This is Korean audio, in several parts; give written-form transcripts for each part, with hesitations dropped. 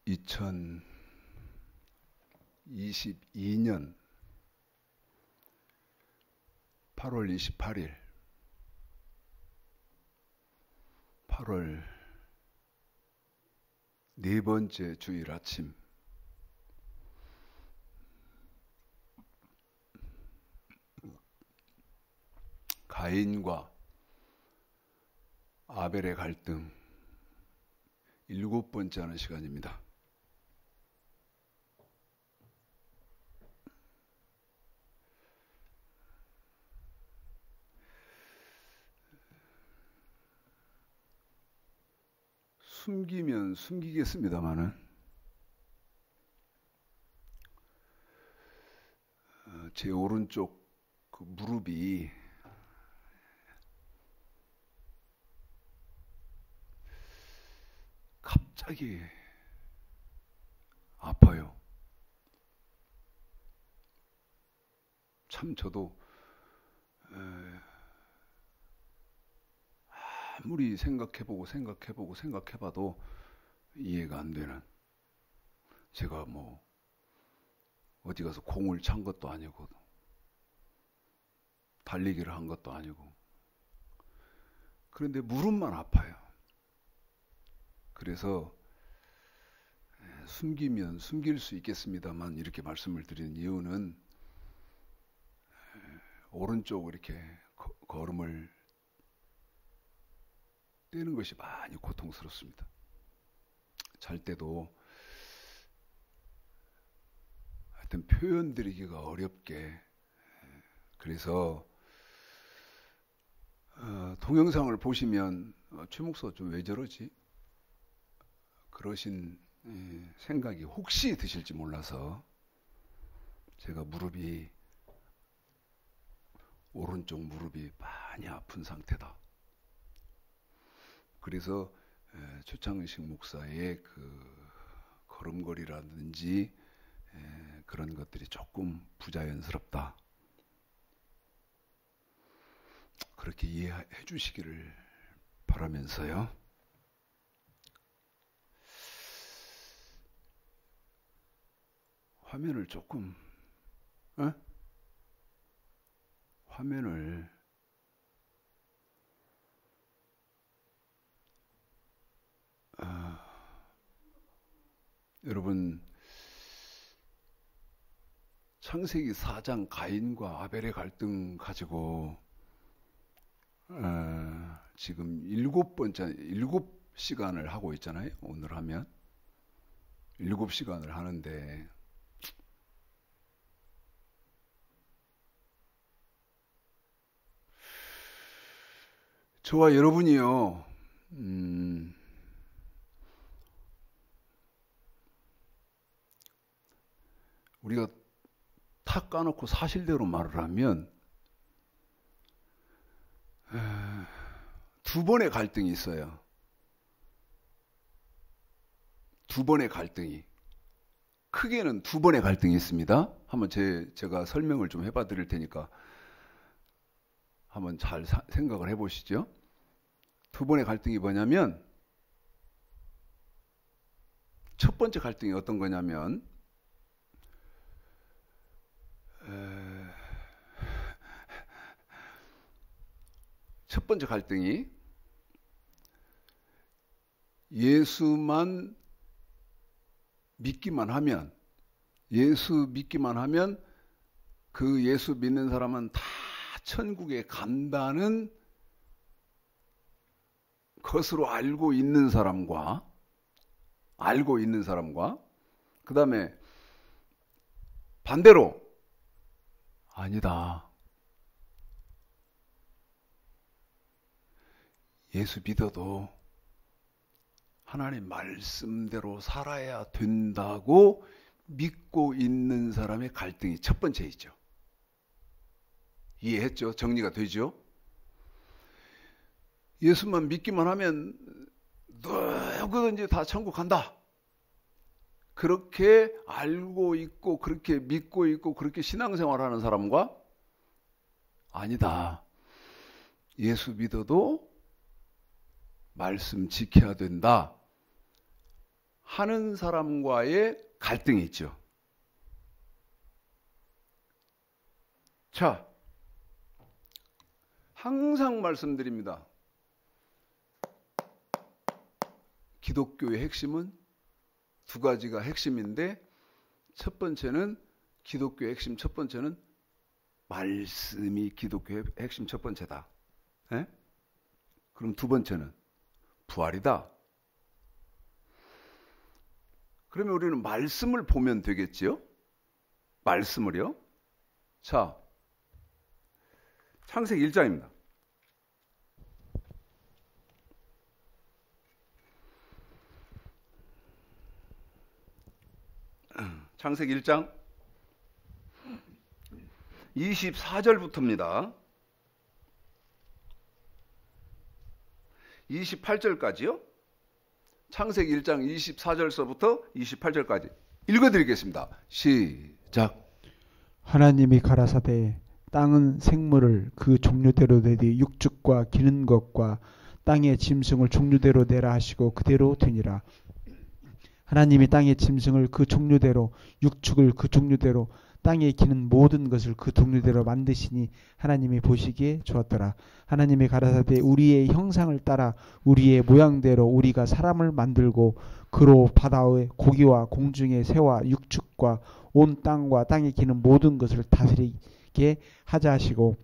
2022년 8월 28일 8월 네 번째 주일 아침, 가인과 아벨의 갈등 7번째 하는 시간입니다. 숨기면 숨기겠습니다마는 제 오른쪽 그 무릎이 갑자기 아파요. 참 저도 아무리 생각해봐도 이해가 안 되는, 제가 뭐 어디 가서 공을 찬 것도 아니고 달리기를 한 것도 아니고, 그런데 무릎만 아파요. 그래서 숨기면 숨길 수 있겠습니다만 이렇게 말씀을 드리는 이유는 오른쪽 이렇게 걸음을 떼는 것이 많이 고통스럽습니다. 잘 때도 하여튼 표현드리기가 어렵게, 그래서 동영상을 보시면 최 목사 좀 왜 저러지? 그러신 생각이 혹시 드실지 몰라서 제가 오른쪽 무릎이 많이 아픈 상태다. 그래서 최창식 목사의 그 걸음걸이라든지 그런 것들이 조금 부자연스럽다. 그렇게 이해해 주시기를 바라면서요. 화면을 조금, 화면을 여러분, 창세기 4장 가인과 아벨의 갈등 가지고 지금 7시간을 하고 있잖아요. 오늘 하면 7시간을 하는데 저와 여러분이요, 우리가 탁 까놓고 사실대로 말을 하면 두 번의 갈등이 있어요. 두 번의 갈등이, 크게는 두 번의 갈등이 있습니다. 한번 제가 설명을 좀 해봐 드릴 테니까 한번 잘 생각을 해보시죠. 두 번의 갈등이 뭐냐면, 첫 번째 갈등이 어떤 거냐면, 첫 번째 갈등이 예수 믿기만 하면 그 예수 믿는 사람은 다 천국에 간다는 것으로 알고 있는 사람과 그 다음에 반대로 아니다, 예수 믿어도 하나님 말씀대로 살아야 된다고 믿고 있는 사람의 갈등이 첫 번째이죠. 이해했죠? 정리가 되죠? 예수만 믿기만 하면 누구든지 다 천국 간다. 그렇게 알고 있고 그렇게 믿고 있고 그렇게 신앙생활하는 사람과 아니다, 예수 믿어도 말씀 지켜야 된다 하는 사람과의 갈등이 있죠. 자, 항상 말씀드립니다. 기독교의 핵심은 두 가지가 핵심인데, 첫 번째는 기독교의 핵심 첫 번째는 말씀이 기독교의 핵심 첫 번째다. 예? 그럼 두 번째는 부활이다. 그러면 우리는 말씀을 보면 되겠지요? 말씀을요? 자, 창세기 1장입니다. 창세기 1장 24절부터입니다. 28절까지요. 창세기 1장 24절서부터 28절까지 읽어드리겠습니다. 시작. 하나님이 가라사대 땅은 생물을 그 종류대로 내되 육축과 기는 것과 땅의 짐승을 종류대로 내라 하시고 그대로 되니라. 하나님이 땅의 짐승을 그 종류대로 육축을 그 종류대로 땅에 기는 모든 것을 그 종류대로 만드시니 하나님이 보시기에 좋았더라. 하나님이 가라사대 우리의 형상을 따라 우리의 모양대로 우리가 사람을 만들고 그로 바다의 고기와 공중의 새와 육축과 온 땅과 땅에 기는 모든 것을 다스리게 하자 하시고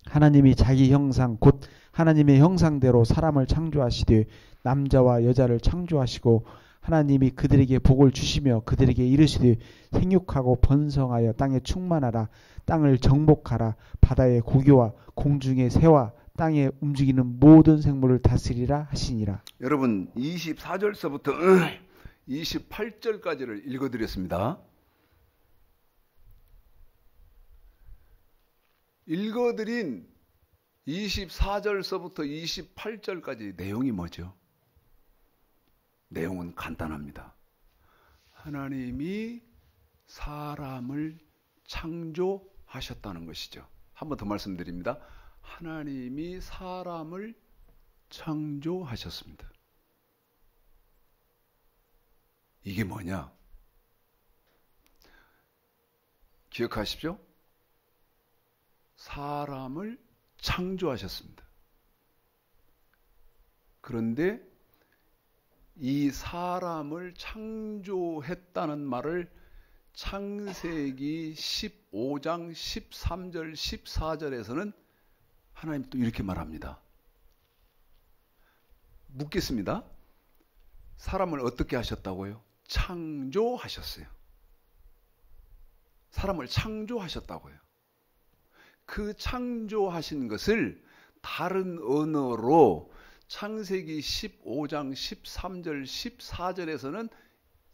하나님이 자기 형상 곧 하나님의 형상대로 사람을 창조하시되 남자와 여자를 창조하시고 하나님이 그들에게 복을 주시며 그들에게 이르시되 생육하고 번성하여 땅에 충만하라. 땅을 정복하라. 바다의 고기와 공중의 새와 땅에 움직이는 모든 생물을 다스리라 하시니라. 여러분 24절서부터 28절까지를 읽어드렸습니다. 읽어드린 24절서부터 28절까지 내용이 뭐죠? 내용은 간단합니다. 하나님이 사람을 창조하셨다는 것이죠. 한 번 더 말씀드립니다. 하나님이 사람을 창조하셨습니다. 이게 뭐냐? 기억하십시오. 사람을 창조하셨습니다. 그런데 이 사람을 창조했다는 말을 창세기 15장 13절 14절에서는 하나님 또 이렇게 말합니다. 묻겠습니다. 사람을 어떻게 하셨다고요? 창조하셨어요. 사람을 창조하셨다고요. 그 창조하신 것을 다른 언어로 창세기 15장 13절 14절에서는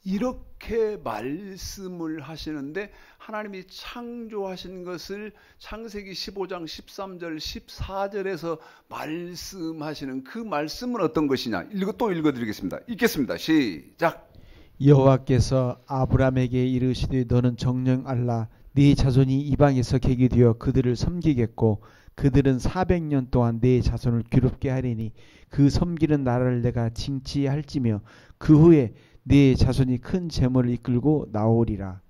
이렇게 말씀을 하시는데 하나님이 창조하신 것을 창세기 15장 13절 14절에서 말씀하시는 그 말씀은 어떤 것이냐? 또 읽어드리겠습니다. 읽겠습니다. 시작. 여호와께서 아브라함에게 이르시되 너는 정령 알라. 네 자손이 이방에서 객이 되어 그들을 섬기겠고 그들은 400년 동안 네 자손을 괴롭게 하리니 그 섬기는 나라를 내가 징치할지며 그 후에 네 자손이 큰 재물을 이끌고 나오리라.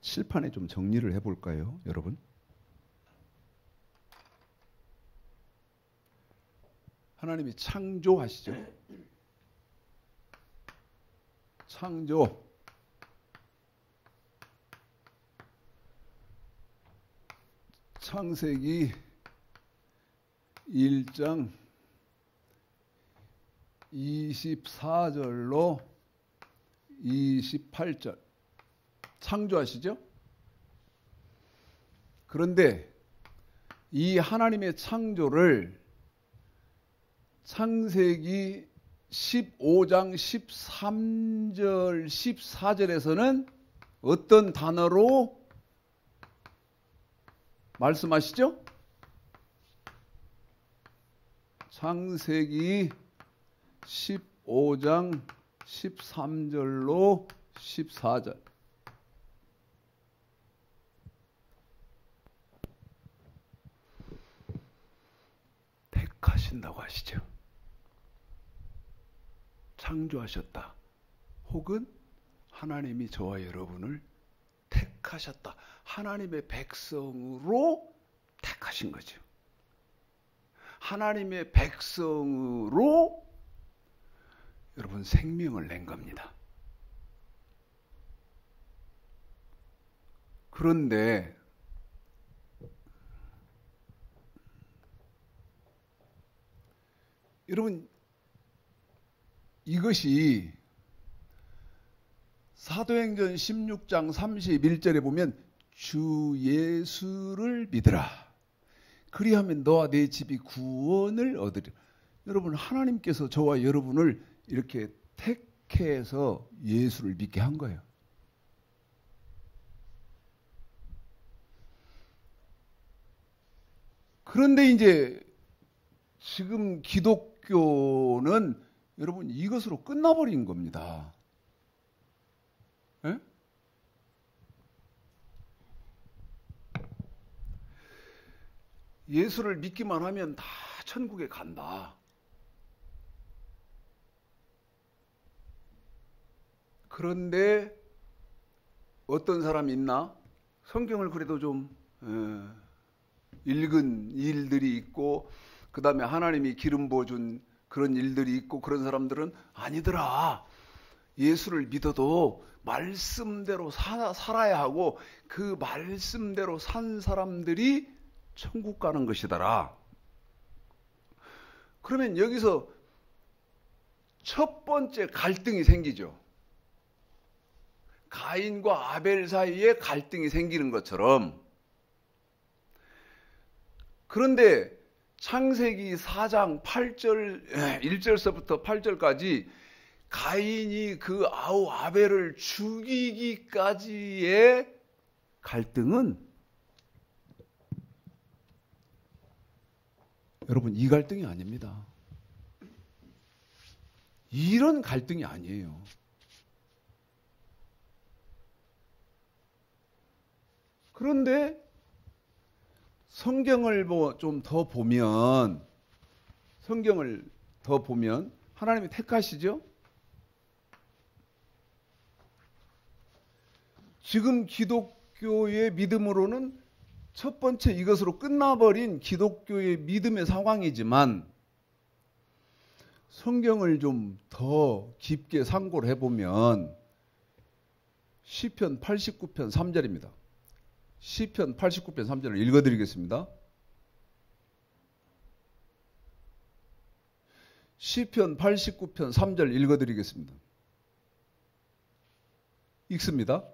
칠판에 좀 정리를 해볼까요, 여러분? 하나님이 창조하시죠. 창조. 창세기 1장 24절로 28절 창조하시죠? 그런데 이 하나님의 창조를 창세기 15장 13절 14절에서는 어떤 단어로 말씀하시죠? 창세기 15장 13절로 14절. 택하신다고 하시죠. 창조하셨다. 혹은 하나님이 저와 여러분을 택하셨다. 하나님의 백성으로 택하신 거죠. 하나님의 백성으로 여러분 생명을 낸 겁니다. 그런데 여러분 이것이 사도행전 16장 31절에 보면 주 예수를 믿으라. 그리하면 너와 내 집이 구원을 얻으리라. 여러분 하나님께서 저와 여러분을 이렇게 택해서 예수를 믿게 한 거예요. 그런데 이제 지금 기독교는 여러분 이것으로 끝나버린 겁니다. 예? 예수를 믿기만 하면 다 천국에 간다. 그런데 어떤 사람이 있나? 성경을 그래도 좀 읽은 일들이 있고 그 다음에 하나님이 기름 부어준 그런 일들이 있고 그런 사람들은 아니더라. 예수를 믿어도 말씀대로 살아야 하고 그 말씀대로 산 사람들이 천국 가는 것이더라. 그러면 여기서 첫 번째 갈등이 생기죠. 가인과 아벨 사이에 갈등이 생기는 것처럼. 그런데 창세기 4장 8절 1절서부터 8절까지 가인이 그 아벨을 죽이기까지의 갈등은 여러분 이 갈등이 아닙니다. 이런 갈등이 아니에요. 그런데 성경을 좀 더 보면 하나님이 택하시죠? 지금 기독교의 믿음으로는 첫 번째 이것으로 끝나버린 기독교의 믿음의 상황이지만 성경을 좀 더 깊게 상고를 해보면 시편 89편 3절입니다. 시편 89편 3절을 읽어드리겠습니다. 시편 89편 3절 읽어드리겠습니다. 읽습니다.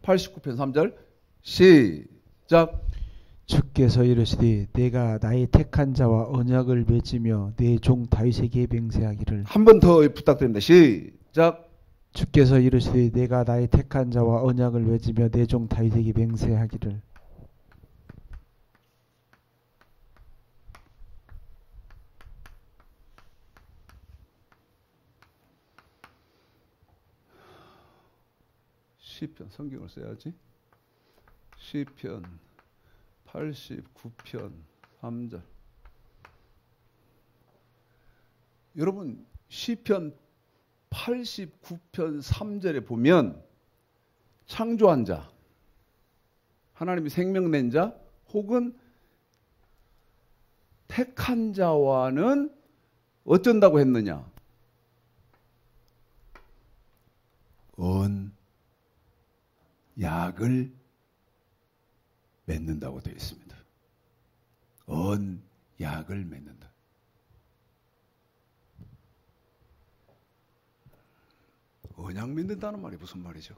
89편 3절 시작. 주께서 이르시되 내가 나의 택한 자와 언약을 맺으며 내 종 다윗에게 맹세하기를. 한 번 더 부탁드립니다. 시작. 주께서 이르시되 내가 나의 택한 자와 언약을 맺으며 내 종 다윗에게 맹세하기를. 시편 성경을 써야지. 시편 89편 3절. 여러분 시편 89편 3절에 보면 창조한 자, 하나님이 생명 낸 자, 혹은 택한 자와는 어쩐다고 했느냐? 언약을 맺는다고 되어 있습니다. 언약을 맺는다. 언약 맺는다는 말이 무슨 말이죠?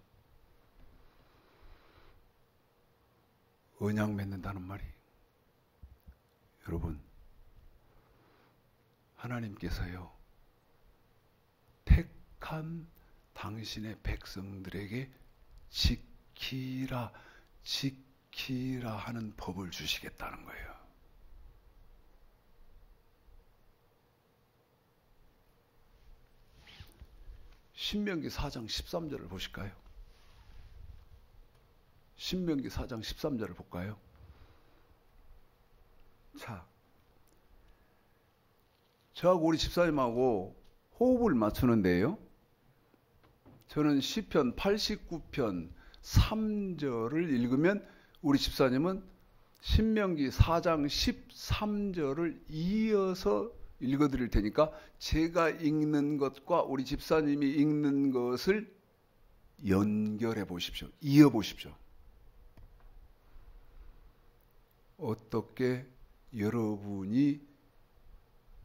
언약 맺는다는 말이 여러분 하나님께서요 택한 당신의 백성들에게 지키라 하는 법을 주시겠다는 거예요. 신명기 4장 13절을 보실까요? 신명기 4장 13절을 볼까요? 자, 저하고 우리 집사님하고 호흡을 맞추는데요. 저는 시편 89편 3절을 읽으면 우리 집사님은 신명기 4장 13절을 이어서 읽어드릴 테니까 제가 읽는 것과 우리 집사님이 읽는 것을 연결해 보십시오. 이어 보십시오. 어떻게 여러분이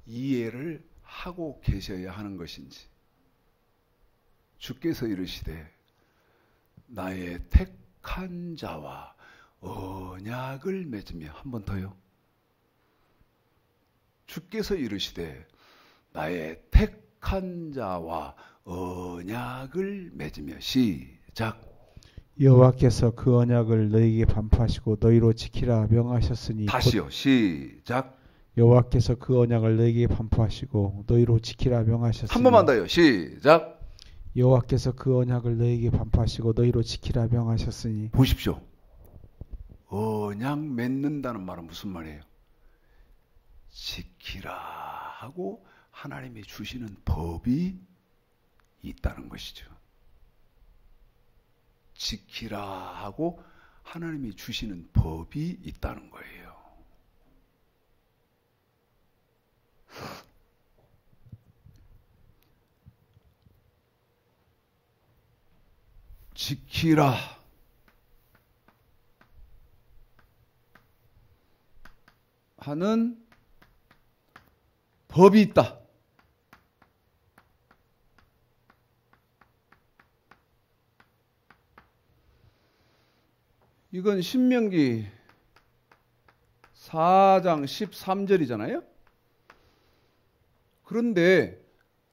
이해를 하고 계셔야 하는 것인지. 주께서 이르시되 나의 택한 자와 언약을 맺으며. 한 번 더요. 주께서 이르시되 나의 택한 자와 언약을 맺으며. 시작. 여호와께서 그 언약을 너희에게 반포하시고 너희로 지키라 명하셨으니. 다시요. 시작. 여호와께서 그 언약을 너희에게 반포하시고 너희로 지키라 명하셨으니. 한 번만 더요. 시작. 여호와께서 그 언약을 너희에게 반포하시고 너희로 지키라 명하셨으니. 보십시오. 언약 맺는다는 말은 무슨 말이에요? 지키라 하고 하나님이 주시는 법이 있다는 것이죠. 지키라 하고 하나님이 주시는 법이 있다는 거예요. 지키라 하는 법이 있다. 이건 신명기 4장 13절이잖아요. 그런데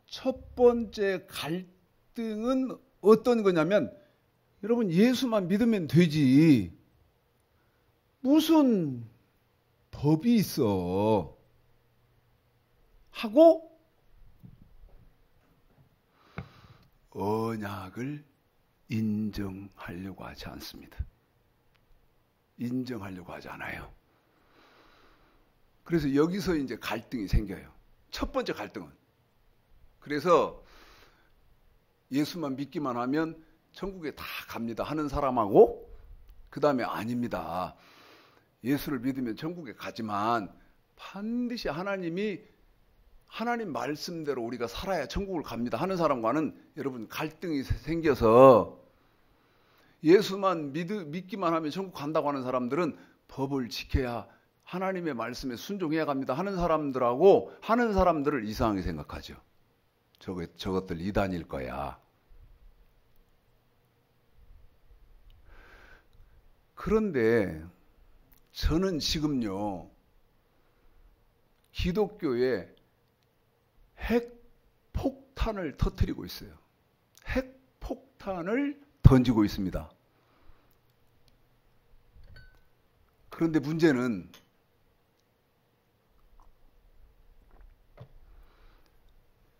첫 번째 갈등은 어떤 거냐면, 여러분 예수만 믿으면 되지 무슨 법이 있어 하고 언약을 인정하려고 하지 않습니다. 인정하려고 하지 않아요. 그래서 여기서 이제 갈등이 생겨요. 첫 번째 갈등은. 그래서 예수만 믿기만 하면 천국에 다 갑니다 하는 사람하고, 그 다음에 아닙니다. 예수를 믿으면 천국에 가지만 반드시 하나님 말씀대로 우리가 살아야 천국을 갑니다 하는 사람과는 여러분 갈등이 생겨서, 예수만 믿기만 하면 천국 간다고 하는 사람들은 법을 지켜야 하나님의 말씀에 순종해야 갑니다 하는 사람들하고 하는 사람들을 이상하게 생각하죠. 저것들 이단일 거야. 그런데 저는 지금요, 기독교에 핵폭탄을 터뜨리고 있어요. 핵폭탄을 던지고 있습니다. 그런데 문제는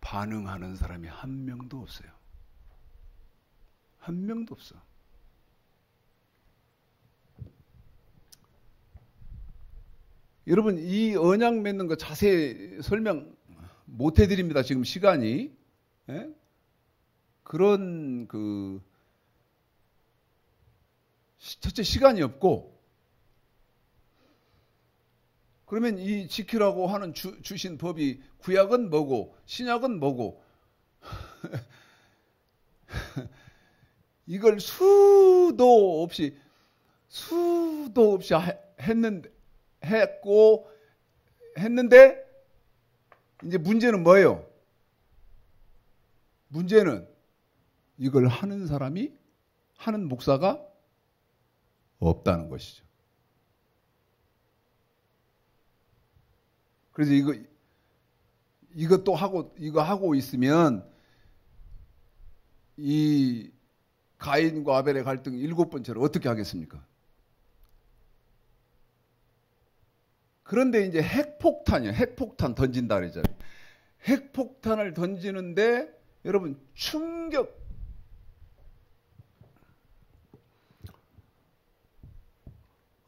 반응하는 사람이 한 명도 없어요. 한 명도 없어. 여러분 이 언약 맺는 거 자세히 설명 못 해드립니다. 지금 시간이. 예? 그런 첫째 시간이 없고, 그러면 이 지키라고 하는 주신 법이 구약은 뭐고 신약은 뭐고 이걸 수도 없이 했는데 이제 문제는 뭐예요? 문제는 이걸 하는 사람이, 하는 목사가 없다는 것이죠. 그래서 이것도 하고 이거 하고 있으면 이 가인과 아벨의 갈등 7번째로 어떻게 하겠습니까? 그런데 이제 핵폭탄이에요. 핵폭탄 던진다 그러잖아요. 핵폭탄을 던지는데 여러분 충격,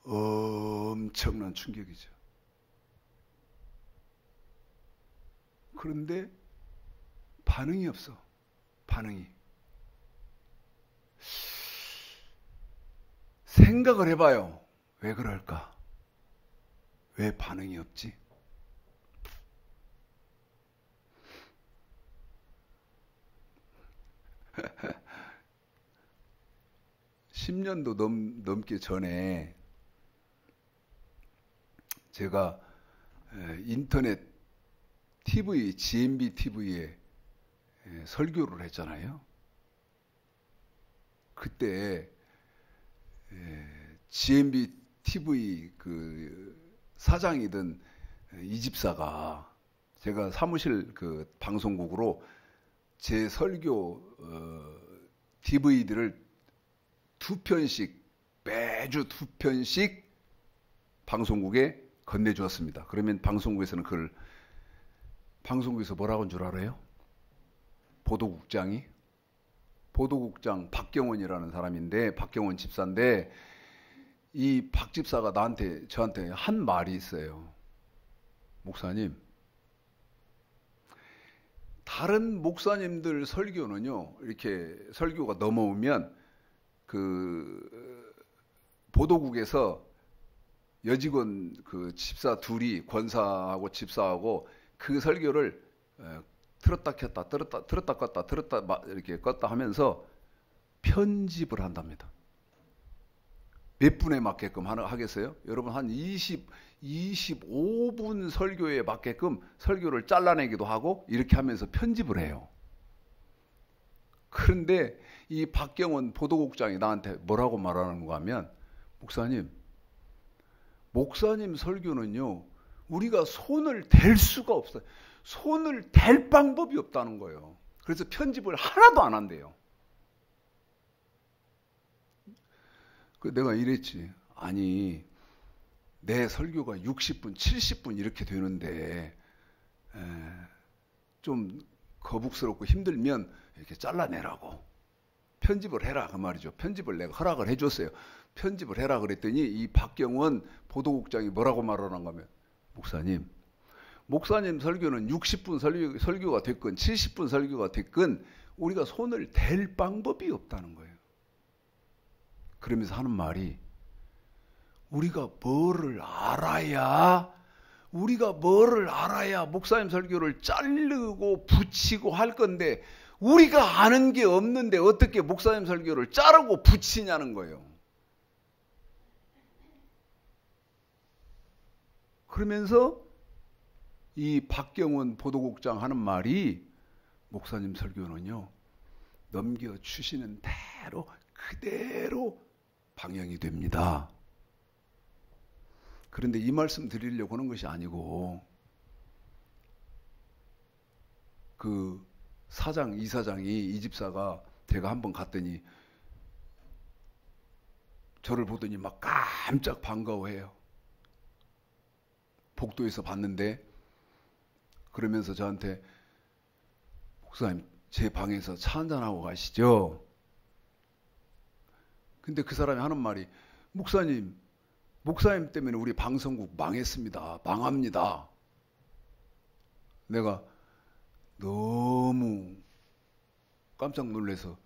엄청난 충격이죠. 그런데 반응이 없어. 반응이. 생각을 해봐요. 왜 그럴까? 왜 반응이 없지? (10년도) 넘게 전에 제가 인터넷 TV, GMB TV에 설교를 했잖아요. 그때 GMB TV 그 사장이던 이 집사가 제가 사무실 그 방송국으로 제 설교 DVD를 매주 2편씩 방송국에 건네주었습니다. 그러면 방송국에서는 그걸 방송국에서 뭐라고 한 줄 알아요? 보도국장 박경원이라는 사람인데, 박경원 집사인데, 이 박 집사가 저한테 한 말이 있어요. 목사님, 다른 목사님들 설교는요, 이렇게 설교가 넘어오면 그 보도국에서 여직원 그 집사 둘이, 권사하고 집사하고 그 설교를 틀었다 켰다 틀었다 껐다 이렇게 껐다 하면서 편집을 한답니다. 몇 분에 맞게끔 하겠어요? 여러분, 한 25분 설교에 맞게끔 설교를 잘라내기도 하고 이렇게 하면서 편집을 해요. 그런데 이 박경원 보도국장이 나한테 뭐라고 말하는가 하면, 목사님 설교는요, 우리가 손을 댈 수가 없어요. 손을 댈 방법이 없다는 거예요. 그래서 편집을 하나도 안 한대요. 내가 이랬지. 아니, 내 설교가 60분, 70분 이렇게 되는데 좀 거북스럽고 힘들면 이렇게 잘라내라고. 편집을 해라, 그 말이죠. 편집을 내가 허락을 해줬어요. 편집을 해라 그랬더니 이 박경원 보도국장이 뭐라고 말하는가 하면, 목사님 설교는 60분 설교가 됐건 70분 설교가 됐건 우리가 손을 댈 방법이 없다는 거예요. 그러면서 하는 말이, 우리가 뭐를 알아야 목사님 설교를 자르고 붙이고 할 건데, 우리가 아는 게 없는데 어떻게 목사님 설교를 자르고 붙이냐는 거예요. 그러면서 이 박경원 보도국장 하는 말이, 목사님 설교는요, 넘겨주시는 대로 그대로 방영이 됩니다. 그런데 이 말씀 드리려고 하는 것이 아니고, 그 이사장이, 이 집사가, 제가 한번 갔더니 저를 보더니 막 깜짝 반가워해요. 복도에서 봤는데, 그러면서 저한테, 목사님, 제 방에서 차 한잔하고 가시죠. 근데 그 사람이 하는 말이, 목사님 때문에 우리 방송국 망했습니다. 망합니다. 내가 너무 깜짝 놀라서,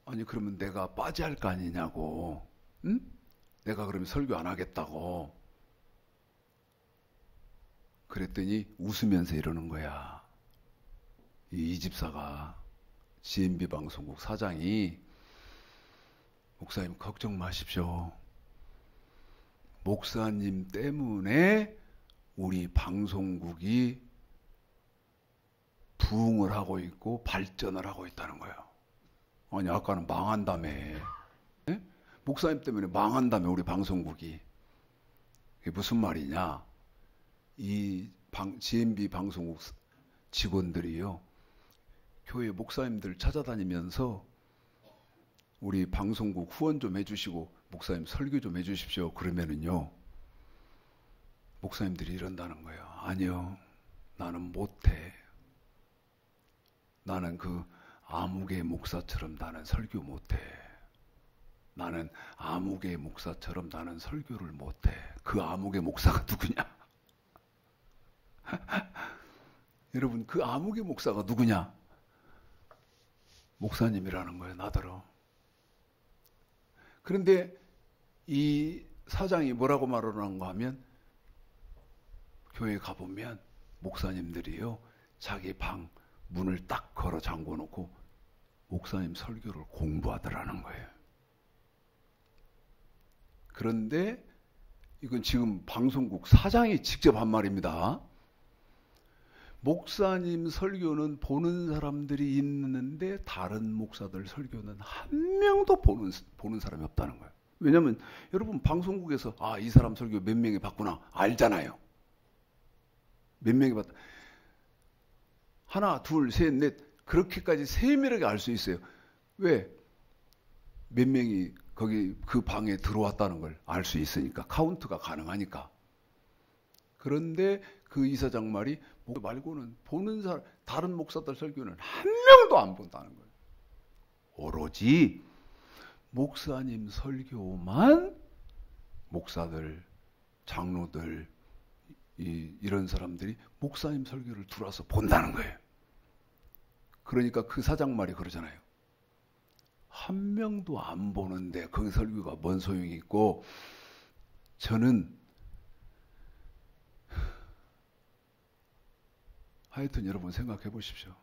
아니 그러면 내가 빠져야 할 거 아니냐고. 응? 내가 그러면 설교 안 하겠다고. 그랬더니 웃으면서 이러는 거야. 이 집사가, GMB 방송국 사장이, 목사님 걱정 마십시오. 목사님 때문에 우리 방송국이 부흥을 하고 있고 발전을 하고 있다는 거예요. 아니 아까는 망한다며. 네? 목사님 때문에 망한다며 우리 방송국이. 그게 무슨 말이냐. 이 GMB 방송국 직원들이요, 교회 목사님들 찾아다니면서 우리 방송국 후원 좀 해주시고 목사님 설교 좀 해주십시오. 그러면은요, 목사님들이 이런다는 거예요. 아니요, 나는 못해. 나는 그 아무개 목사처럼 나는 설교 못해. 나는 아무개 목사처럼 나는 설교를 못해. 그 아무개 목사가 누구냐? 여러분, 그 아무개 목사가 누구냐? 목사님이라는 거예요, 나더러. 그런데 이 사장이 뭐라고 말하는가 하면, 교회 가보면 목사님들이요, 자기 방 문을 딱 걸어 잠궈 놓고 목사님 설교를 공부하더라는 거예요. 그런데 이건 지금 방송국 사장이 직접 한 말입니다. 목사님 설교는 보는 사람들이 있는데 다른 목사들 설교는 한 명도 보는 사람이 없다는 거예요. 왜냐하면 여러분 방송국에서 이 사람 설교 몇 명이 봤구나 알잖아요. 몇 명이 봤다. 하나, 둘, 셋, 넷 그렇게까지 세밀하게 알 수 있어요. 왜? 몇 명이 거기 그 방에 들어왔다는 걸 알 수 있으니까. 카운트가 가능하니까. 그런데 그 이사장 말이 말고는 보는 사람, 다른 목사들 설교는 한 명도 안 본다는 거예요. 오로지 목사님 설교만 목사들, 장로들, 이런 사람들이 목사님 설교를 들어와서 본다는 거예요. 그러니까 그 사장 말이 그러잖아요. 한 명도 안 보는데 그 설교가 뭔 소용이 있고, 저는 하여튼 여러분 생각해 보십시오.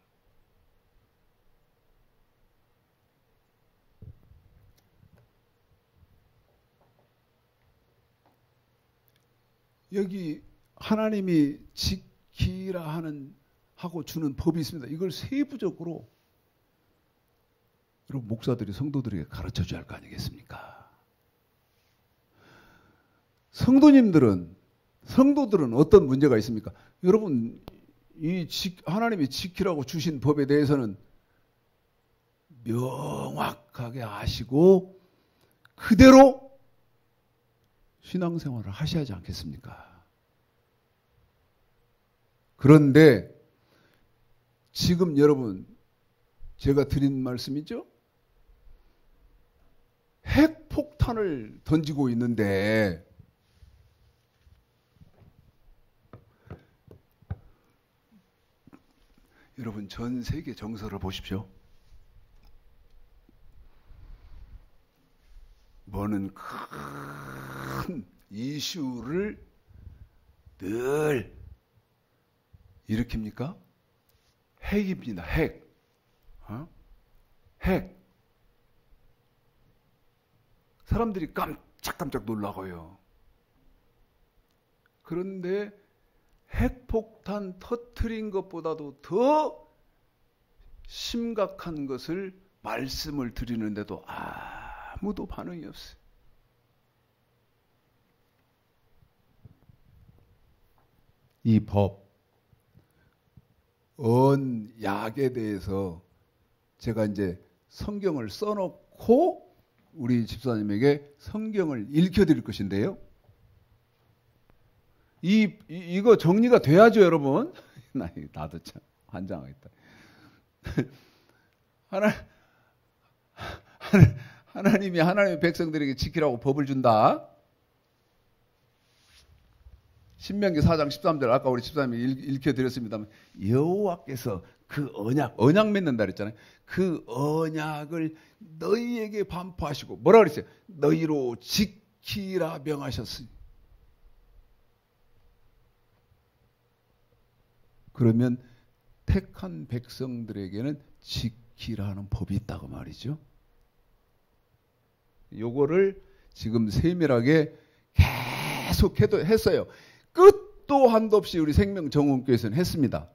여기 하나님이 지키라 하고 주는 법이 있습니다. 이걸 세부적으로 여러분 목사들이 성도들에게 가르쳐 줘야 할 거 아니겠습니까? 성도들은 어떤 문제가 있습니까? 여러분 하나님이 지키라고 주신 법에 대해서는 명확하게 아시고 그대로 신앙생활을 하셔야 하지 않겠습니까? 그런데 지금 여러분 제가 드린 말씀이죠? 핵폭탄을 던지고 있는데 여러분 전 세계 정서를 보십시오. 뭐는 큰 이슈를 늘 일으킵니까? 핵입니다. 핵. 핵. 사람들이 깜짝깜짝 놀라고요. 그런데 핵폭탄 터뜨린 것보다도 더 심각한 것을 말씀을 드리는데도 아무도 반응이 없어요. 이 법, 언약에 대해서 제가 이제 성경을 써놓고 우리 집사님에게 성경을 읽혀드릴 것인데요. 이거 정리가 돼야죠, 여러분. 나도 참 환장하겠다. 하나님이 하나님의 백성들에게 지키라고 법을 준다. 신명기 4장 13절 아까 우리 집사님이 읽혀드렸습니다만 여호와께서 그 언약 맺는다 그랬잖아요. 그 언약을 너희에게 반포하시고 뭐라 그랬어요? 너희로 지키라 명하셨으니. 그러면 택한 백성들에게는 지키라는 법이 있다고 말이죠. 요거를 지금 세밀하게 계속 했어요. 끝도 한도 없이 우리 생명정원교회에서는 했습니다.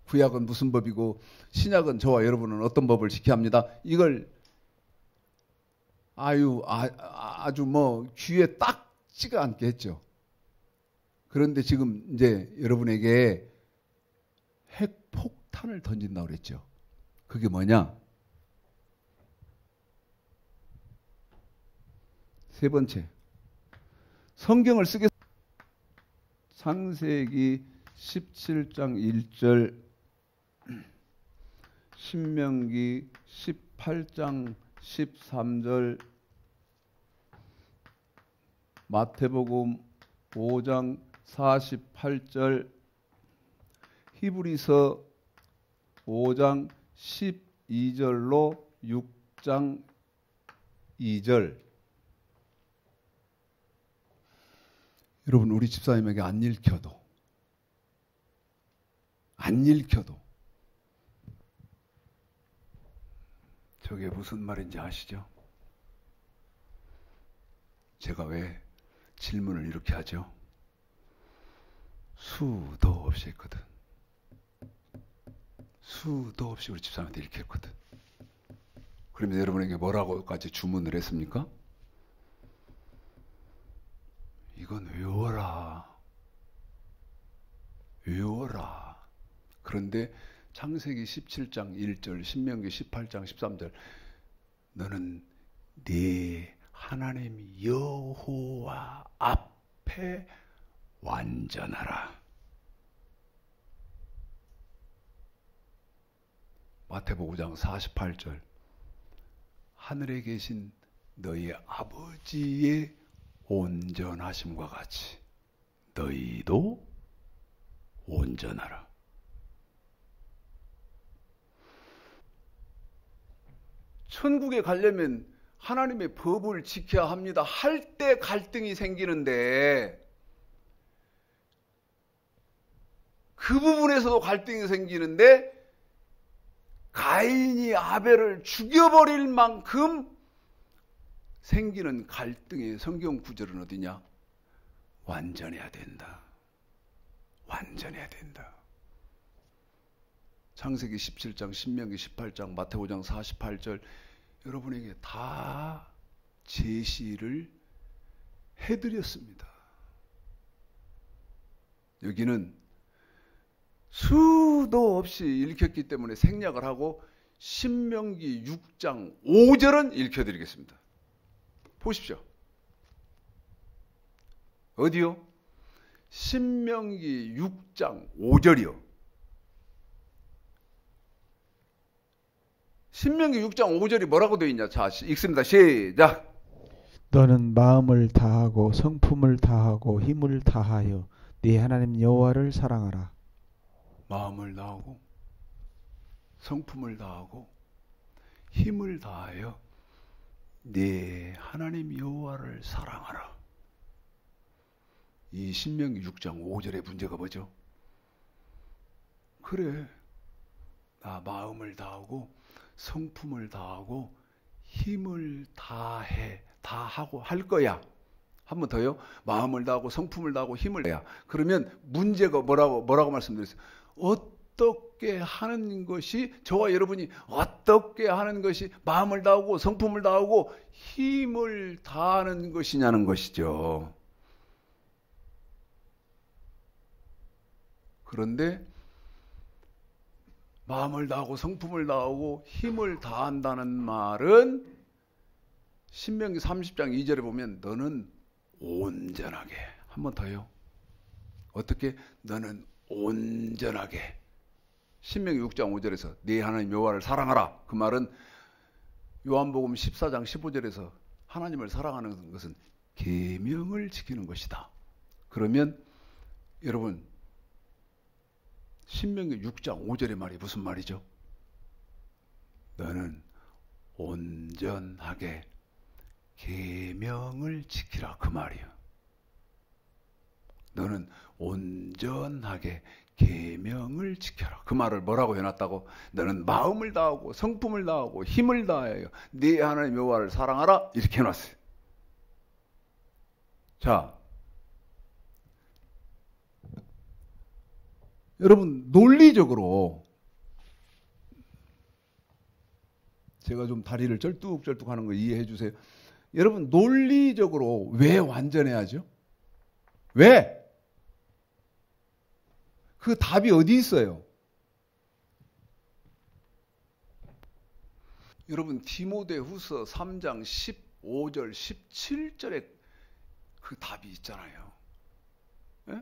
구약은 무슨 법이고 신약은 저와 여러분은 어떤 법을 지켜야 합니다. 이걸 아주 뭐 귀에 딱지가 않게 했죠. 그런데 지금 이제 여러분에게 핵폭탄을 던진다고 그랬죠. 그게 뭐냐? 세 번째, 성경을 쓰겠습니다. 창세기 17장 1절, 신명기 18장 13절, 마태복음 5장 48절, 히브리서 5장 12절로 6장 2절. 여러분, 우리 집사님에게 안 읽혀도 저게 무슨 말인지 아시죠? 제가 왜 질문을 이렇게 하죠? 수도 없이 했거든. 수도 없이 우리 집사람한테 이렇게 했거든. 그러면 여러분에게 뭐라고까지 주문을 했습니까? 이건 외워라. 그런데 창세기 17장 1절, 신명기 18장 13절, 너는 네 하나님 여호와 앞에 완전하라. 마태복음 5장 48절, 하늘에 계신 너희 아버지의 온전하심과 같이 너희도 온전하라. 천국에 가려면 하나님의 법을 지켜야 합니다. 할 때 갈등이 생기는데 그 부분에서도 갈등이 생기는데 가인이 아벨을 죽여버릴 만큼 생기는 갈등의 성경 구절은 어디냐? 완전해야 된다. 완전해야 된다. 창세기 17장, 신명기 18장, 마태복음 5장 48절 여러분에게 다 제시를 해드렸습니다. 여기는 수도 없이 읽혔기 때문에 생략을 하고 신명기 6장 5절은 읽혀드리겠습니다. 보십시오. 어디요? 신명기 6장 5절이요. 신명기 6장 5절이 뭐라고 되어 있냐? 자, 읽습니다. 시작. 너는 마음을 다하고 성품을 다하고 힘을 다하여 네 하나님 여호와를 사랑하라. 마음을 다하고 성품을 다하고 힘을 다하여 네 하나님 여호와를 사랑하라. 이 신명기 6장 5절의 문제가 뭐죠? 그래, 나 마음을 다하고 성품을 다하고 힘을 다하고 할 거야. 한 번 더요. 마음을 다하고 성품을 다하고 힘을 다야. 그러면 문제가 뭐라고 말씀드렸어요? 어떻게 하는 것이, 저와 여러분이 어떻게 하는 것이 마음을 다하고 성품을 다하고 힘을 다하는 것이냐는 것이죠. 그런데 마음을 다하고 성품을 다하고 힘을 다한다는 말은 신명기 30장 2절에 보면 너는 온전하게, 한 번 더요. 어떻게? 너는 온전하게. 신명기 6장 5절에서 네 하나님 여호와를 사랑하라. 그 말은 요한복음 14장 15절에서 하나님을 사랑하는 것은 계명을 지키는 것이다. 그러면 여러분, 신명기 6장 5절의 말이 무슨 말이죠? 너는 온전하게 계명을 지키라, 그 말이요. 너는 온전하게 계명을 지켜라. 그 말을 뭐라고 해놨다고? 너는 마음을 다하고 성품을 다하고 힘을 다하여 네 하나님 여호와를 사랑하라, 이렇게 해놨어요. 자, 여러분, 논리적으로 제가 좀 다리를 쩔뚝쩔뚝 하는 거 이해해 주세요. 여러분, 논리적으로 왜 완전해야죠? 왜? 그 답이 어디 있어요? 여러분, 디모데후서 3장 15절 17절에 그 답이 있잖아요. 예?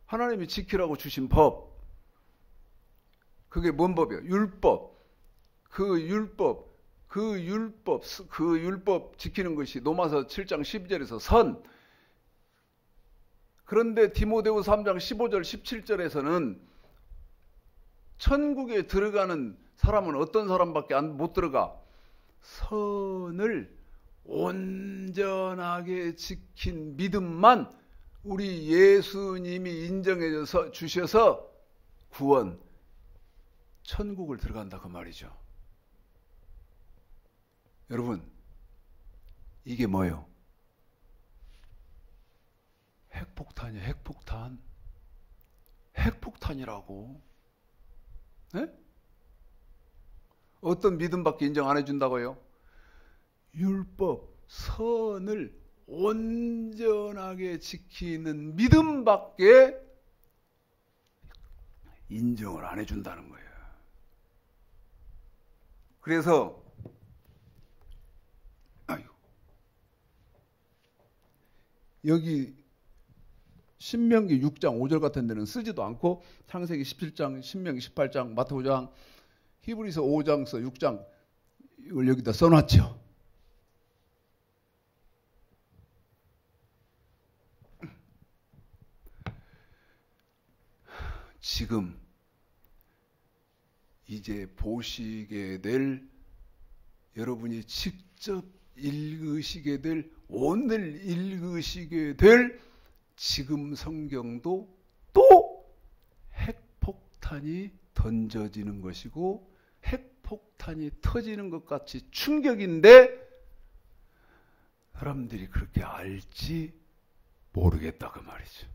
하나님이 지키라고 주신 법, 그게 뭔 법이에요? 율법. 그 율법 지키는 것이 로마서 7장 12절에서 선, 그런데 디모데후서 3장 15절 17절에서는 천국에 들어가는 사람은 어떤 사람밖에 못 들어가? 선을 온전하게 지킨 믿음만 우리 예수님이 인정해 주셔서 구원, 천국을 들어간다 그 말이죠. 여러분, 이게 뭐예요? 핵폭탄이에요. 핵폭탄. 핵폭탄이라고. 네? 어떤 믿음밖에 인정 안 해준다고요? 율법, 선을 온전하게 지키는 믿음밖에 인정을 안 해준다는 거예요. 그래서 여기 신명기 6장 5절 같은 데는 쓰지도 않고 창세기 17장, 신명기 18장, 마태복음, 히브리서 5장서 6장 이걸 여기다 써놨죠. 지금 이제 보시게 될, 여러분이 직접 읽으시게 될, 오늘 읽으시게 될 지금 성경도 또 핵폭탄이 던져지는 것이고 핵폭탄이 터지는 것 같이 충격인데 사람들이 그렇게 알지 모르겠다 그 말이죠.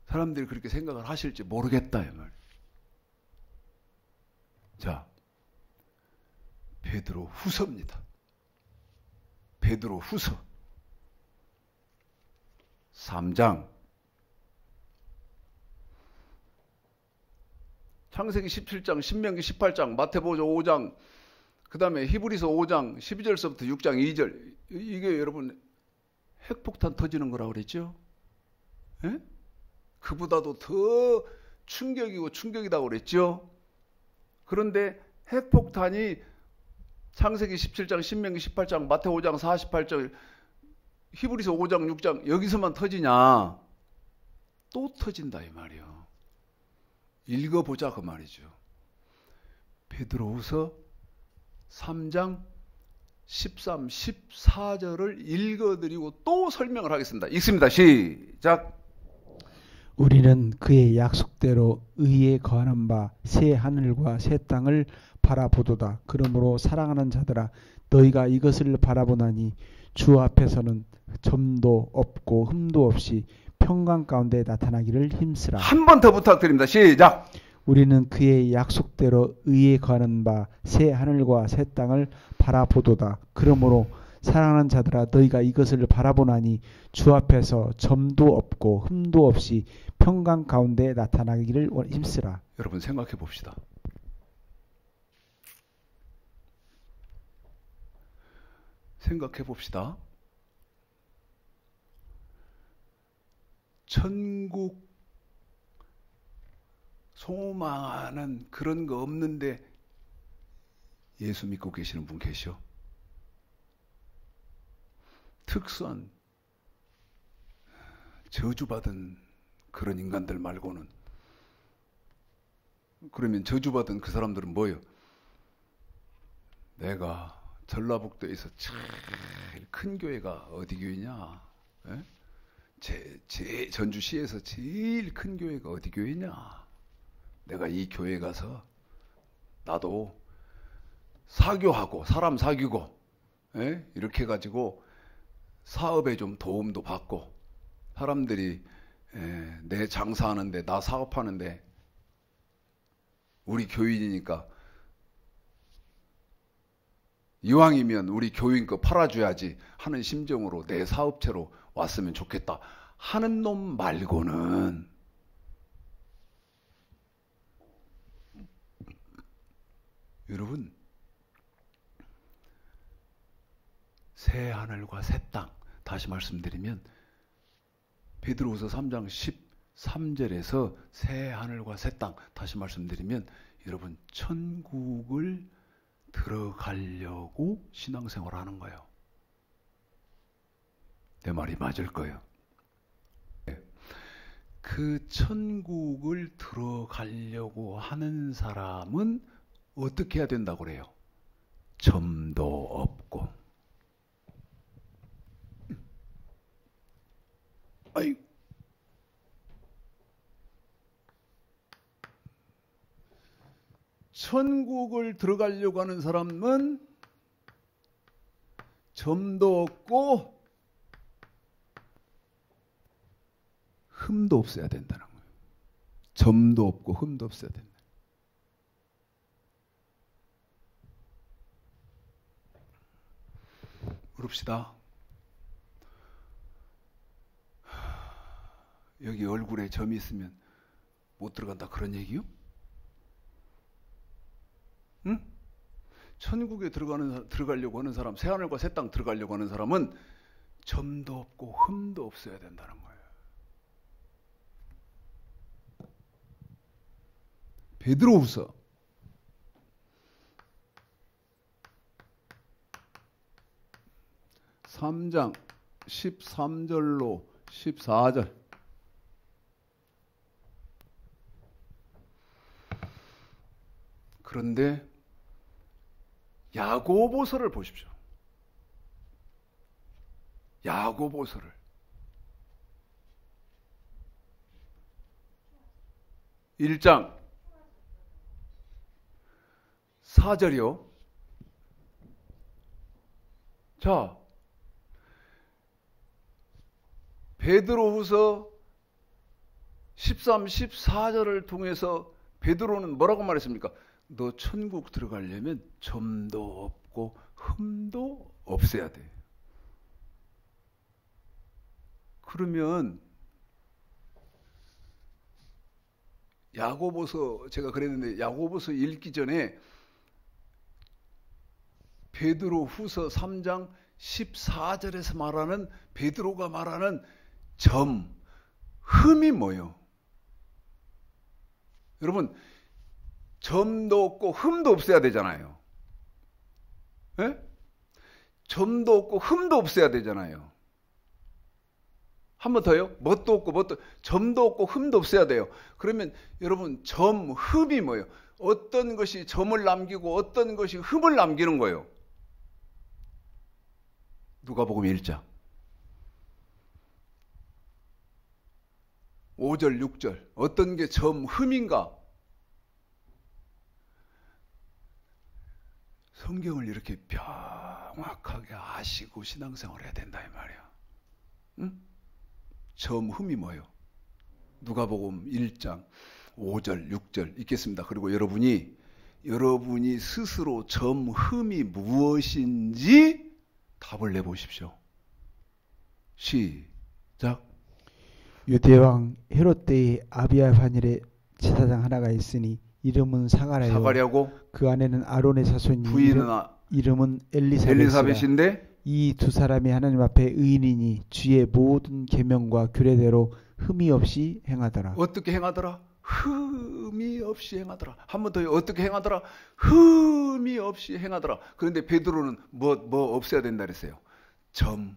사람들이 그렇게 생각을 하실지 모르겠다 이 말이에요. 자, 베드로 후서입니다. 베드로 후서 3장, 창세기 17장, 신명기 18장, 마태복음 5장, 그 다음에 히브리서 5장 12절서부터 6장 2절, 이게 여러분 핵폭탄 터지는 거라고 그랬죠? 예? 그보다도 더 충격이고 충격이라고 그랬죠? 그런데 핵폭탄이 창세기 17장, 신명기 18장, 마태복음 5장 48절, 히브리서 5장, 6장 여기서만 터지냐? 또 터진다 이 말이요. 읽어보자 그 말이죠. 베드로후서 3장 13, 14절을 읽어드리고 또 설명을 하겠습니다. 읽습니다. 시작. 우리는 그의 약속대로 의에 거하는 바 새 하늘과 새 땅을 바라보도다. 그러므로 사랑하는 자들아, 너희가 이것을 바라보나니 주 앞에서는 점도 없고 흠도 없이 평강 가운데 나타나기를 힘쓰라. 한 번 더 부탁드립니다. 시작. 우리는 그의 약속대로 의에 거하는 바 새 하늘과 새 땅을 바라보도다. 그러므로 사랑하는 자들아, 너희가 이것을 바라보나니 주 앞에서 점도 없고 흠도 없이 평강 가운데 나타나기를 힘쓰라. 여러분 생각해 봅시다. 생각해 봅시다. 천국 소망하는 그런 거 없는데 예수 믿고 계시는 분 계셔? 특수한 저주받은 그런 인간들 말고는. 그러면 저주받은 그 사람들은 뭐예요? 내가 전라북도에서 제일 큰 교회가 어디 교회냐? 예? 전주시에서 제일 큰 교회가 어디 교회냐? 내가 이 교회 가서 나도 사교하고 사람 사귀고, 예? 이렇게 해가지고 사업에 좀 도움도 받고, 사람들이 내 장사하는데, 나 사업하는데 우리 교인이니까 이왕이면 우리 교인 거 팔아줘야지 하는 심정으로 내 사업체로 왔으면 좋겠다 하는 놈 말고는 여러분, 새 하늘과 새 땅, 다시 말씀드리면 베드로후서 3장 13절에서 새 하늘과 새 땅, 다시 말씀드리면 여러분 천국을 들어가려고 신앙생활 하는 거예요. 내 말이 맞을 거예요. 그 천국을 들어가려고 하는 사람은 어떻게 해야 된다고 그래요? 점도 없고. 아이, 천국을 들어가려고 하는 사람은 점도 없고 흠도 없어야 된다는 거예요. 점도 없고 흠도 없어야 된다. 물읍시다. 여기 얼굴에 점이 있으면 못 들어간다 그런 얘기요? 응? 천국에 들어가려고 하는 사람, 새하늘과 새 땅 들어가려고 하는 사람은 점도 없고 흠도 없어야 된다는 거예요. 베드로후서 3장 13절로 14절. 그런데 야고보서를 보십시오. 야고보서를. (1장) 4절이요. 자, 베드로후서 13, 14절을 통해서 베드로는 뭐라고 말했습니까? 너 천국 들어가려면 점도 없고 흠도 없애야 돼. 그러면 야고보서, 제가 그랬는데 야고보서 읽기 전에 베드로후서 3장 14절에서 말하는, 베드로가 말하는 점, 흠이 뭐예요? 여러분, 점도 없고 흠도 없어야 되잖아요. 예? 점도 없고 흠도 없어야 되잖아요. 한 번 더요. 뭣도 없고 점도 없고 흠도 없어야 돼요. 그러면 여러분, 점, 흠이 뭐예요? 어떤 것이 점을 남기고 어떤 것이 흠을 남기는 거예요? 누가복음 1장 5절 6절. 어떤 게 점, 흠인가? 성경을 이렇게 명확하게 아시고 신앙생활을 해야 된다 이 말이야. 응? 점, 흠이 뭐예요? 누가복음 1장 5절 6절 읽겠습니다. 그리고 여러분이 스스로 점, 흠이 무엇인지 답을 내보십시오. 시작. 유대왕 헤롯 때에 아비야 반일의 제사장 하나가 있으니 이름은 사가랴고 그 아내는 아론의 자손이 부인은 이름은 엘리사벳인데 이 두 사람이 하나님 앞에 의인이니 주의 모든 계명과 규례대로 흠이 없이 행하더라. 어떻게 행하더라? 흠이 없이 행하더라. 한 번 더, 어떻게 행하더라? 흠이 없이 행하더라. 그런데 베드로는 뭐 없애야 된다 그랬어요? 점,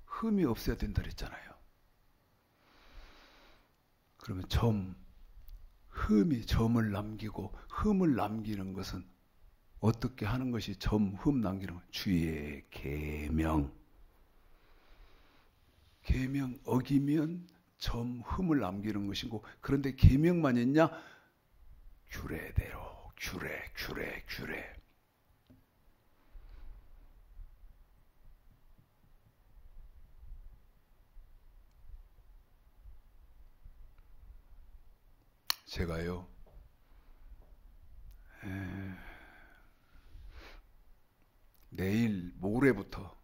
흠이 없어야 된다 그랬잖아요. 그러면 점, 흠이 점을 남기고 흠을 남기는 것은 어떻게 하는 것이 점, 흠 남기는 거예요? 주의 계명. 계명 어기면 점, 흠을 남기는 것이고, 그런데 계명만 있냐? 규례대로 규례. 제가요, 내일 모레부터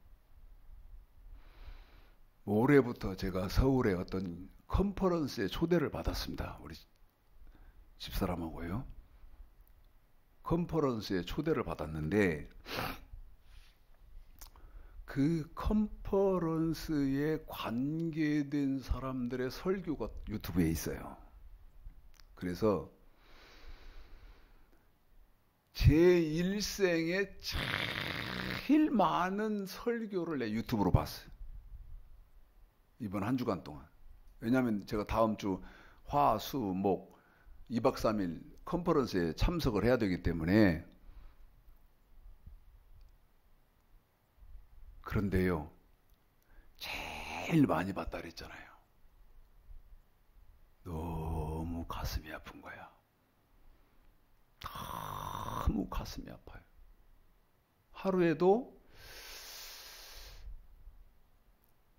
제가 서울에 어떤 컨퍼런스에 초대를 받았습니다. 우리 집사람하고요. 컨퍼런스에 초대를 받았는데 그 컨퍼런스에 관계된 사람들의 설교가 유튜브에 있어요. 그래서 제 일생에 제일 많은 설교를 내 유튜브로 봤어요. 이번 한 주간 동안. 왜냐하면 제가 다음 주 화, 수, 목 2박 3일 컨퍼런스에 참석을 해야 되기 때문에. 그런데요, 제일 많이 봤다 그랬잖아요. 너무 가슴이 아픈 거야. 너무 가슴이 아파요. 하루에도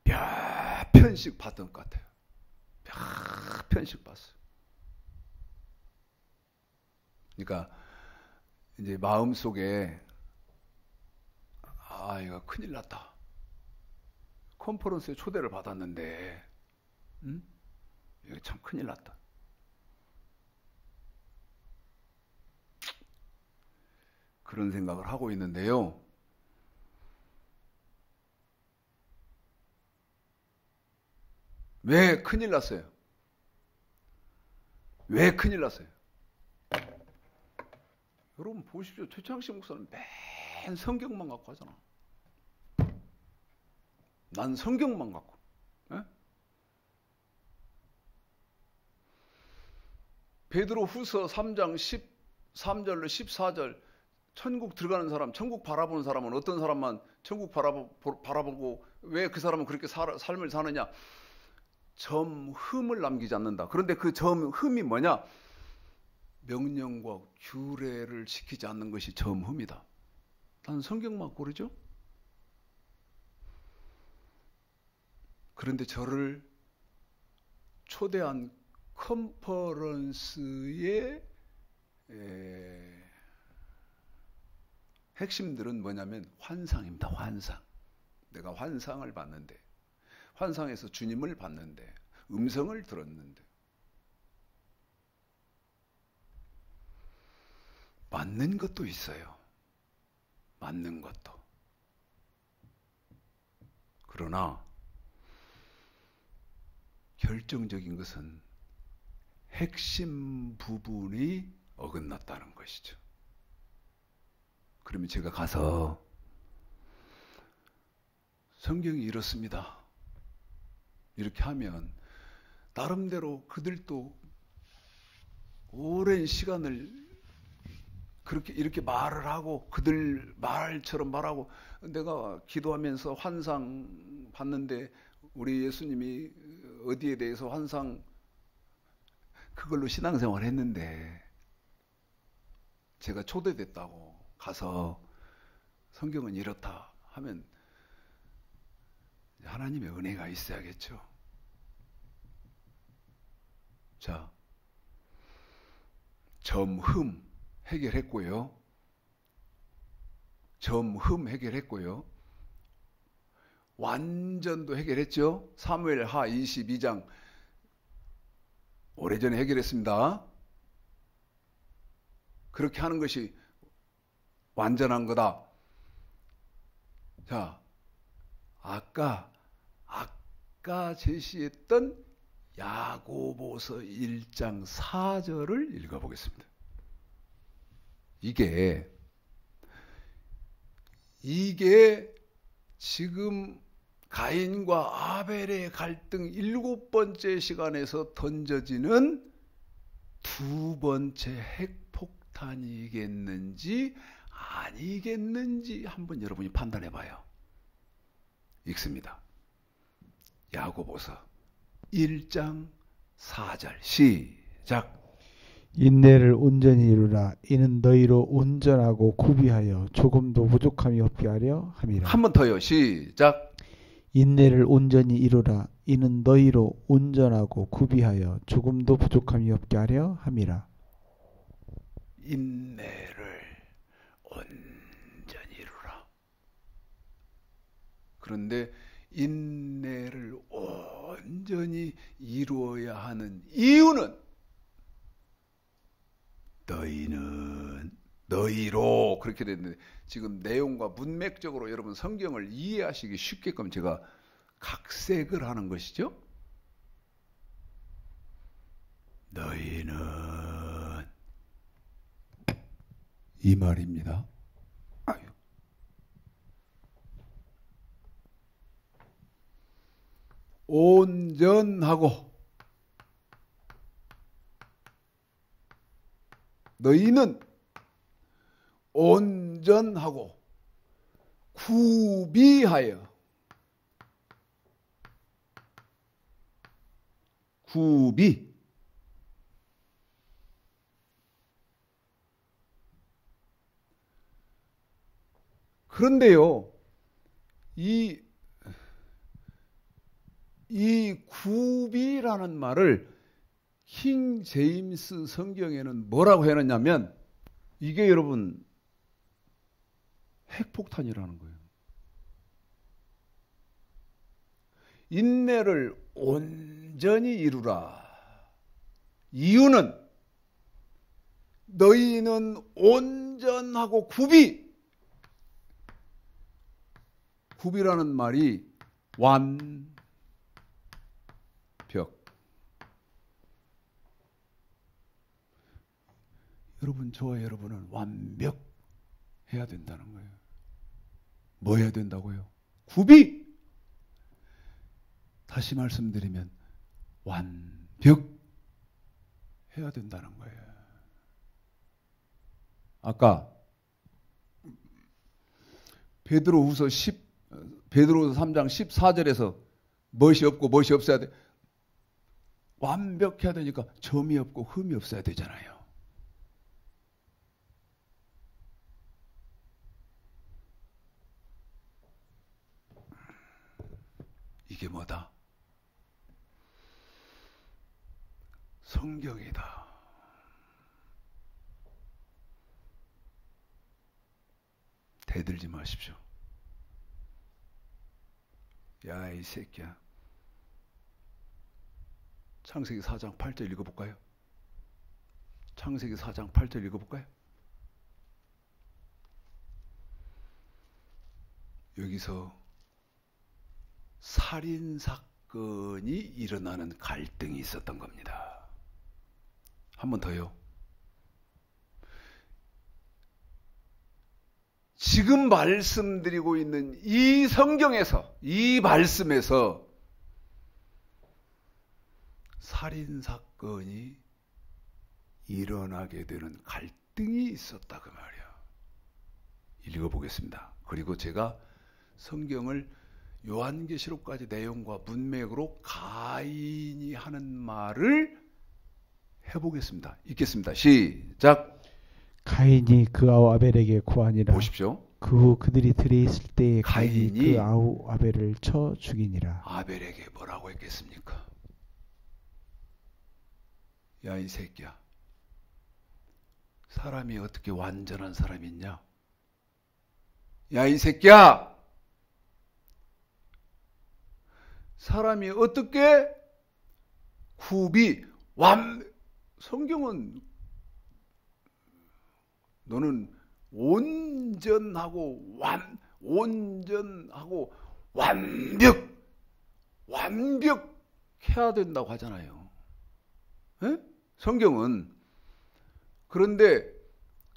몇 편씩 봤던 것 같아요. 몇 편씩 봤어요. 그러니까 이제 마음속에 이거 큰일 났다. 컨퍼런스에 초대를 받았는데 이거 참 큰일 났다. 그런 생각을 하고 있는데요. 왜 큰일 났어요? 왜 큰일 났어요? 여러분 보십시오. 최창식 목사는 맨 성경만 갖고 하잖아. 난 성경만 갖고. 에? 베드로 후서 3장 13절로 14절 천국 들어가는 사람, 천국 바라보는 사람은 어떤 사람만 천국 바라보고 왜 그 사람은 그렇게 삶을 사느냐? 점흠을 남기지 않는다. 그런데 그 점흠이 뭐냐? 명령과 규례를 지키지 않는 것이 점흠이다. 난 성경만 고르죠? 그런데 저를 초대한 컨퍼런스의 핵심들은 뭐냐면 환상입니다. 환상. 내가 환상을 봤는데, 환상에서 주님을 봤는데, 음성을 들었는데, 맞는 것도 있어요. 맞는 것도. 그러나 결정적인 것은 핵심 부분이 어긋났다는 것이죠. 그러면 제가 가서 성경이 이렇습니다. 이렇게 하면 나름대로 그들도 오랜 시간을 이렇게 말을 하고 그들 말처럼 말하고 내가 기도하면서 환상 봤는데 우리 예수님이 어디에 대해서 환상 그걸로 신앙생활을 했는데 제가 초대됐다고 가서 성경은 이렇다 하면 하나님의 은혜가 있어야겠죠. 자, 점흠 해결했고요. 점흠 해결했고요. 완전도 해결했죠. 사무엘하 22장 오래전에 해결했습니다. 그렇게 하는 것이 완전한 거다. 자, 아까 제시했던 야고보서 1장 4절을 읽어보겠습니다. 이게 지금 가인과 아벨의 갈등 7번째 시간에서 던져지는 2번째 핵폭탄이겠는지 아니겠는지 한번 여러분이 판단해 봐요. 읽습니다. 야고보서 1장 4절 시작. 인내를 온전히 이루라. 이는 너희로 온전하고 구비하여 조금도 부족함이 없게 하려 함이라. 한 번 더요. 시작. 인내를 온전히 이루라. 이는 너희로 온전하고 구비하여 조금도 부족함이 없게 하려 함이라. 인내를 온전히 이루라. 그런데 인내를 온전히 이루어야 하는 이유는 너희로 그렇게 됐는데 지금 내용과 문맥적으로 여러분 성경을 이해하시기 쉽게끔 제가 각색을 하는 것이죠. 너희는 이 말입니다. 온전하고 너희는 온전하고 구비하여 구비 그런데요 이 구비라는 말을 킹 제임스 성경에는 뭐라고 해놨냐면 이게 여러분 핵폭탄이라는 거예요. 인내를 온전히 이루라. 이유는 너희는 온전하고 구비라는 말이 완벽. 여러분, 저와 여러분은 완벽해야 된다는 거예요. 뭐 해야 된다고요? 구비! 다시 말씀드리면 완벽해야 된다는 거예요. 아까 베드로후서 3장 14절에서 멋이 없고 멋이 없어야 돼. 완벽해야 되니까 점이 없고 흠이 없어야 되잖아요. 이게 뭐다? 성경이다. 대들지 마십시오. 야, 이 새끼야. 창세기 4장 8절 읽어볼까요? 창세기 4장 8절 읽어볼까요? 여기서 살인사건이 일어나는 갈등이 있었던 겁니다. 한 번 더요. 지금 말씀드리고 있는 이 성경에서, 이 말씀에서 살인사건이 일어나게 되는 갈등이 있었다 그 말이야. 읽어보겠습니다. 그리고 제가 성경을 요한계시록까지 내용과 문맥으로 가인이 하는 말을 해보겠습니다. 읽겠습니다. 시작. 가인이 그 아우 아벨에게 고하니라. 보십시오. 그 후 그들이 들에 있을 때에 가인이 그 아우 아벨을 쳐 죽이니라. 아벨에게 뭐라고 했겠습니까? 야, 이 새끼야. 사람이 어떻게 완전한 사람이 있냐? 야, 이 새끼야. 사람이 어떻게 성경은 너는 온전하고 완벽해야 된다고 하잖아요. 에? 성경은. 그런데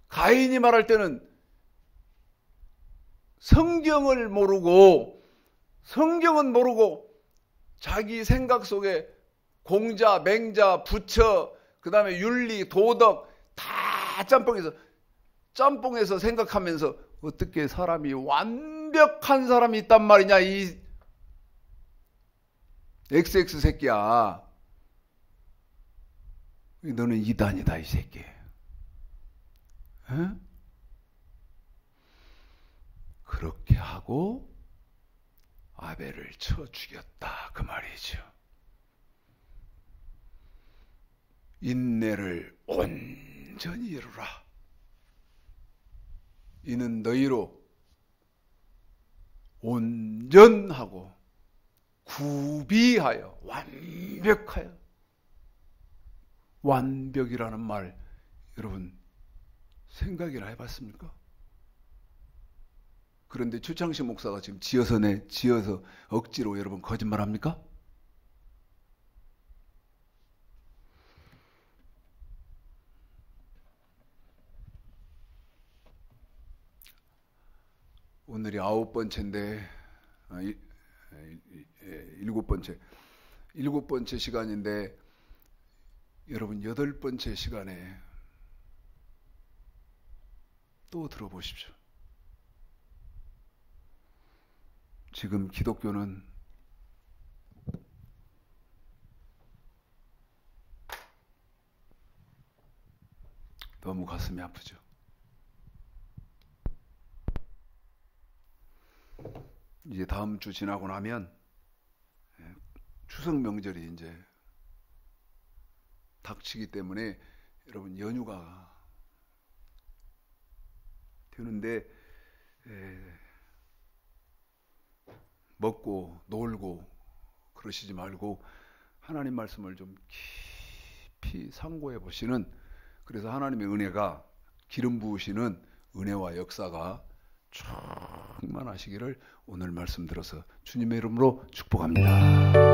가인이 말할 때는 성경은 모르고 자기 생각 속에 공자, 맹자, 부처, 그 다음에 윤리, 도덕 다 짬뽕해서 생각하면서 어떻게 사람이 완벽한 사람이 있단 말이냐, 이 XX 새끼야. 너는 이단이다, 이 새끼. 에? 그렇게 하고 아벨을 쳐 죽였다 그 말이죠. 인내를 온전히 이루라. 이는 너희로 온전하고 구비하여 완벽하여. 완벽이라는 말 여러분 생각이나 해봤습니까? 그런데 추창식 목사가 지금 지어서 억지로 여러분 거짓말합니까? 오늘이 9번째인데 7번째 시간인데 여러분 8번째 시간에 또 들어보십시오. 지금 기독교는 너무 가슴이 아프죠. 이제 다음 주 지나고 나면 추석 명절이 이제 닥치기 때문에 여러분 연휴가 되는데 먹고 놀고 그러시지 말고 하나님 말씀을 좀 깊이 상고해 보시는, 그래서 하나님의 은혜가 기름 부으시는 은혜와 역사가 충만하시기를 오늘 말씀 들어서 주님의 이름으로 축복합니다.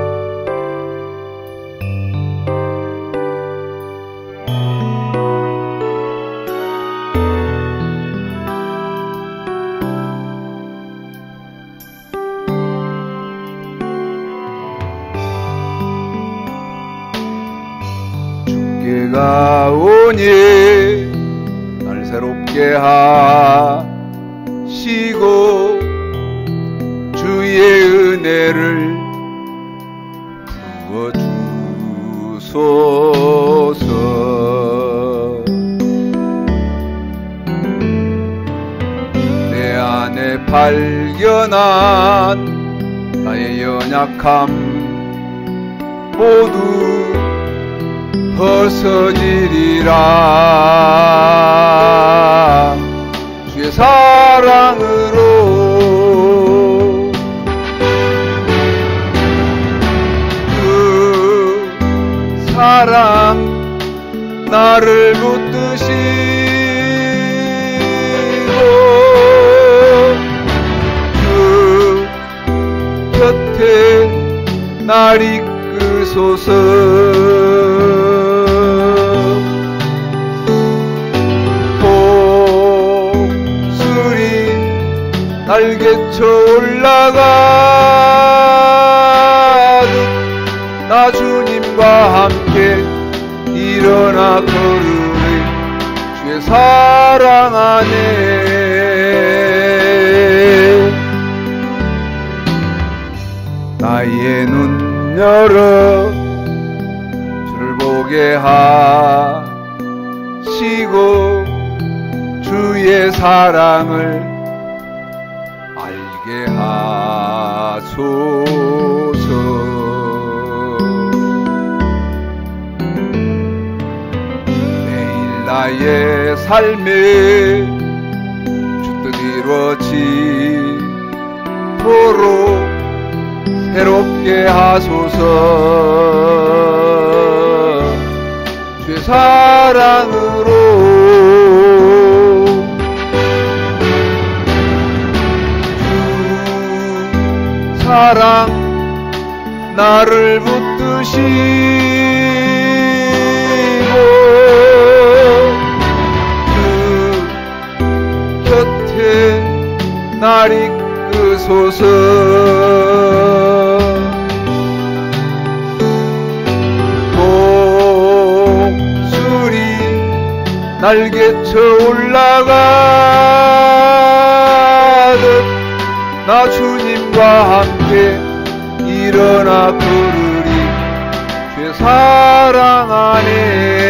주께가 오니 날 새롭게 하시고 주의 은혜를 부어주소서. 내 안에 발견한 나의 연약함 모두 벗어지리라. 주의 사랑으로 그 사랑 나를 붙드시고 그 곁에 날 이끄소서. 날개쳐 올라가듯 나 주님과 함께 일어나 걸으리. 주의 사랑 안에 나의 눈 열어 주를 보게 하시고 주의 사랑을 알게 하소서. 매일 나의 삶에 주 뜻 이루어지도록 새롭게 하소서. 주의 사랑으로 사랑 나를 붙드시고 그 곁에 날 이끄소서. 목소리 날개쳐 올라가듯 나 주님과 함께 일어나 걸으리. 주의 사랑 안에